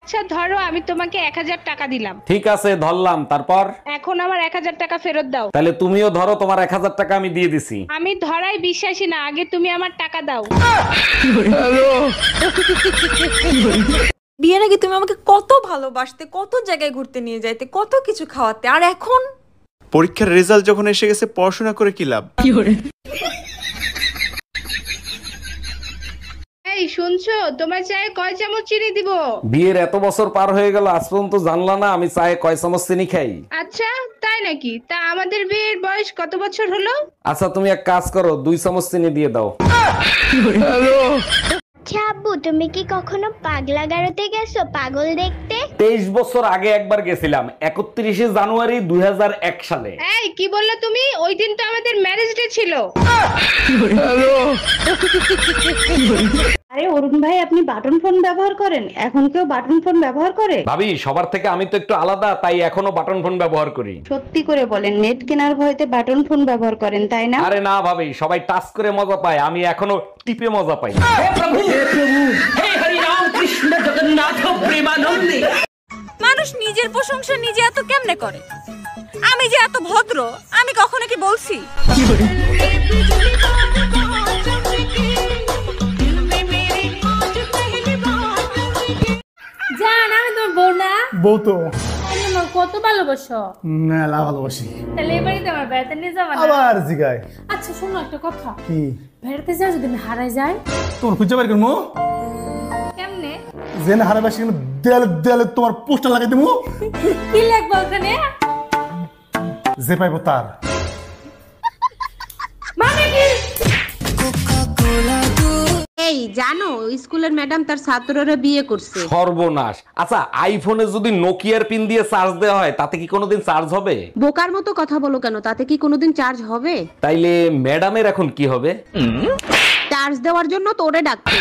আচ্ছা ধরো আমি তোমাকে 1000 টাকা দিলাম, ঠিক আছে ধরলাম, তারপর? এখন আমার 1000 টাকা ফেরত দাও। তাহলে তুমিও ধরো, তোমার 1000 টাকা আমি দিয়ে দিছি। আমি ধরাই বিশ্বাসী না, আগে তুমি আমার টাকা দাও। বিয়ের আগে তুমি আমাকে কত ভালোবাসতে, কত জায়গায় ঘুরতে নিয়ে যাইতে, কত কিছু খাওয়াতে, আর এখন পরীক্ষার রেজাল্ট যখন এসে গেছে পড়াশোনা করে কি লাভ? এই শুনছো, তোমার চায়ে কয় চামচ চিনি দিব? বিয়ের এত বছর পার হয়ে গেল, আজ পর্যন্ত জানলা না আমি চায়ে কয় চামচ চিনি খাই? আচ্ছা তাই নাকি? তা আমাদের বিয়ের বয়স কত বছর হলো? আচ্ছা তুমি এক কাজ করো, 2 চামচ চিনি দিয়ে দাও। আচ্ছা আব্বু, তুমি কি কখনো পাগলা গারোতে গেছো পাগল দেখতে? 23 বছর আগে একবার গেছিলাম, 31শে জানুয়ারি 2001 সালে। এই কি বললা তুমি? ওই দিন তো আমাদের ম্যারেজ ডে ছিল। আরে অরুণ ভাই, আপনি বাটন ফোন ব্যবহার করেন? এখন কেউ বাটন ফোন ব্যবহার করে? ভাবি সবার থেকে আমি তো একটু আলাদা, তাই এখনো বাটন ফোন ব্যবহার করি। সত্যি করে বলেন, নেট কেনার ভয়তে বাটন ফোন ব্যবহার করেন তাই না? আরে না ভাবি, সবাই টাচ করে মজা পায়, আমি এখনো টিপে মজা পাই। মানুষ নিজের প্রশংসা নিজে এত কেমনে করে? আমি যে এত ভদ্র, আমি কখনো কি বলছি? জান আমি তোমার বউ না? বউ তো আমার কত ভালোবাসো। মেলা ভালোবাসি। তাহলে এবারে তোমার বেড়াতে নিয়ে যাবা না? আবার জিগায়। আচ্ছা শোনো একটা কথা, কি? বেড়াতে যাও যদি আমি হারাই যাই? তোর খুঁজে পারি কেন? কেমনে? জেনে হারাবাসি কেন? দেয়ালে দেয়ালে তোমার পোস্টার লাগাই দেবো। কি লাগবে ওখানে? যে পাইবো তার। মানে কি? এই জানো, স্কুলের ম্যাডাম তার ছাত্ররা বিয়ে করছে। সর্বনাশ। আচ্ছা আইফোনে যদি নোকিয়ার পিন দিয়ে চার্জ দেওয়া হয় তাতে কি কোনোদিন চার্জ হবে? বোকার মতো কথা বলো কেন, তাতে কি কোনোদিন চার্জ হবে? তাইলে ম্যাডামের এখন কি হবে? চার্জ দেওয়ার জন্য তোরে ডাকছে।